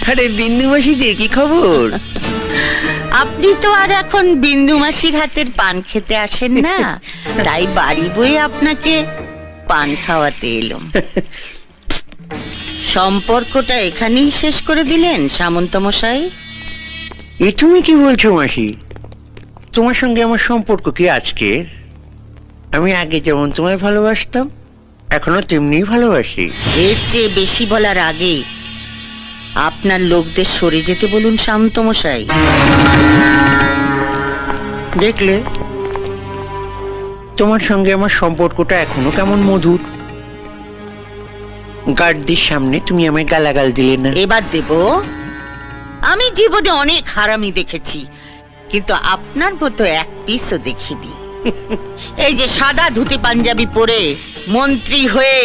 আরে বিন্দু মাসি যে কি খবর? আপনি তো আর এখন বিন্দু মাসির হাতের পান খেতে আসেন না, তাই বাড়ি বয়ে আপনাকে পান খাওয়াতে এলাম। সম্পর্কটা এখানেই শেষ করে দিলেন সামন্ত মশাই? এ তুমি কি বলছো মাসি? তোমার সঙ্গে আমার সম্পর্ক কি আজকের? আমি আগে যেমন তোমায় ভালোবাসতাম এখনো তেমনি ভালোবাসি। এর চেয়ে বেশি বলার আগে আপনার লোকদের সরে যেতে বলুন সামন্ত মশাই। দেখলে তোমার সঙ্গে আমার সম্পর্কটা এখনো কেমন মধুর। গার্ডদের সামনে তুমি আমায় গালাগাল দিলে না। এবার দেব। আমি জীবনে অনেক হারামি দেখেছি, কিন্তু আপনার মতো এক পিসও দেখিনি। এই যে সাদা ধুতি পাঞ্জাবি পরে মন্ত্রী হয়ে